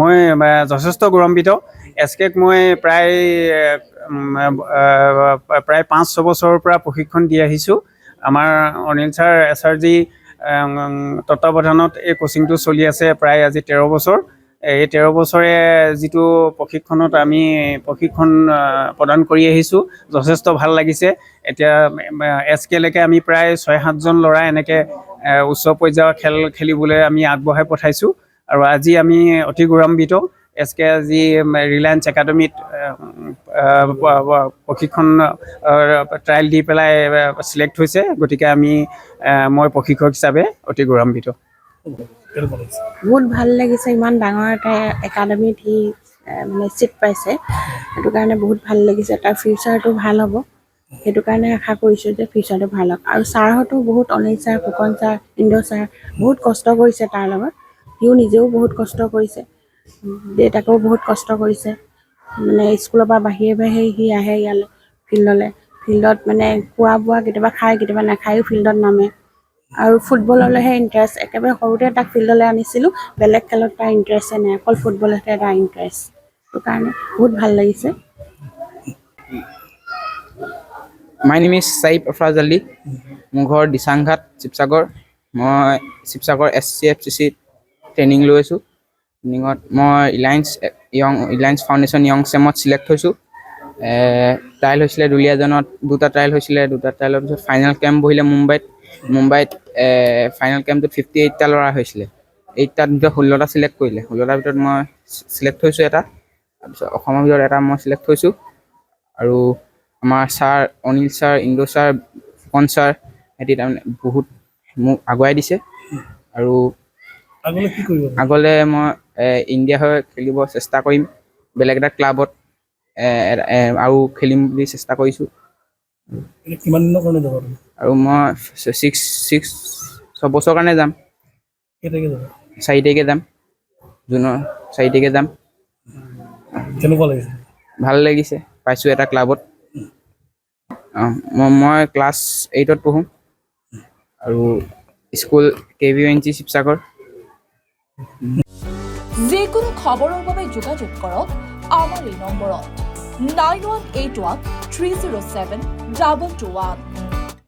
মই যথেষ্ট গৌৰৱান্বিত। এছকেক মই প্ৰায় 5-6 বছৰৰ পৰা প্ৰশিক্ষণ দি আহিছোঁ। আমাৰ অনিল ছাৰ SRG তত্বাৱধানত এই কোচিংটো চলি আছে প্ৰায় আজি 13 বছৰ। এই 13 বছৰে যিটো প্ৰশিক্ষণত আমি প্ৰশিক্ষণ প্ৰদান কৰি আহিছোঁ, যথেষ্ট ভাল লাগিছে। এতিয়া SK-লৈকে আমি প্ৰায় 6-7জন ল'ৰা এনেকৈ উচ্চ পৰ্যায়ৰ খেল খেলিবলৈ আমি আগবঢ়াই পঠাইছোঁ। আৰু আজি আমি অতি গৌৰৱান্বিত। SK আজি ৰিলায়েন্স একাডেমীত প্ৰশিক্ষণ ট্ৰায়েল দি পেলাই চিলেক্ট হৈছে। গতিকে মই প্ৰশিক্ষক হিচাপে অতি গৌৰৱান্বিত। বহুত ভাল লাগিছে, ইমান ডাঙৰ এটা একাডেমীত সি মানে চিট পাইছে, সেইটো কাৰণে বহুত ভাল লাগিছে। তাৰ ফিউচাৰটো ভাল হ'ব, সেইটো কাৰণে আশা কৰিছোঁ যে ফিউচাৰটো ভাল হওক। আৰু ছাৰহঁতো বহুত, Anil sir, Phukan sir, Indra sir বহুত কষ্ট কৰিছে তাৰ লগত। সিও নিজেও বহুত কষ্ট কৰিছে, দেউতাকেও বহুত কষ্ট কৰিছে। মানে স্কুলৰ পৰা বাহিৰে বাহিৰে সি আহে ইয়ালৈ ফিল্ডলৈ। ফিল্ডত মানে খোৱা বোৱা কেতিয়াবা খায়, কেতিয়াবা নাখায়ো ফিল্ডত নামে। আৰু ফুটবললৈহে ইণ্টাৰেষ্ট। একেবাৰে সৰুতে তাক ফিল্ডলৈ আনিছিলোঁ, বেলেগ খেলত তাৰ ইণ্টাৰেষ্টে নাই, অকল ফুটবলতে তাৰ ইণ্টাৰেষ্ট। সেইটো কাৰণে বহুত ভাল লাগিছে। My name is Saif Afraz Ali. মোৰ ঘৰ দিচাংঘাট, শিৱসাগৰ। মই শিৱসাগৰ SCFCC ট্ৰেইনিং লৈ আছোঁ। ট্ৰেইনিঙত মই ৰিলায়েন্স ফাউণ্ডেশ্যন য়ং চেমত চিলেক্ট হৈছোঁ। ট্ৰায়েল হৈছিলে দুলীয়াজানত, 2টা ট্ৰায়েল হৈছিলে। 2টা ট্ৰায়েলৰ পিছত ফাইনেল কেম্প বহিলে মুম্বাইত ফাইনেল কেম্পটোত 58টা ল'ৰা হৈছিলে। 8টাৰ ভিতৰত 16টা চিলেক্ট কৰিলে। 16টাৰ ভিতৰত মই চিলেক্ট হৈছোঁ এটা। তাৰপিছত অসমৰ ভিতৰত এটা মই চিলেক্ট হৈছোঁ। আৰু আমাৰ sir Anil sir, Indra sir, Phukan sir সিহঁতি তাৰমানে বহুত মোক আগুৱাই দিছে। আৰু আগলৈ মই ইণ্ডিয়া হৈ খেলিব চেষ্টা কৰিম, বেলেগ এটা ক্লাবত আৰু খেলিম বুলি চেষ্টা কৰিছোঁ। কিমান দিনৰ কাৰণে যাব? আৰু মই 6 বছৰৰ কাৰণে যাম। 4 তাৰিখে যাম, জুনৰ 4 তাৰিখে যাম। কেনেকুৱা লাগিছে? ভাল লাগিছে, পাইছোঁ এটা ক্লাবত। মই ক্লাছ 8ত পঢ়োঁ আৰু স্কুল KVNC শিৱসাগৰ। যিকোনো খবৰৰ বাবে যোগাযোগ কৰক আমাৰ এই নম্বৰত 9181 307 221।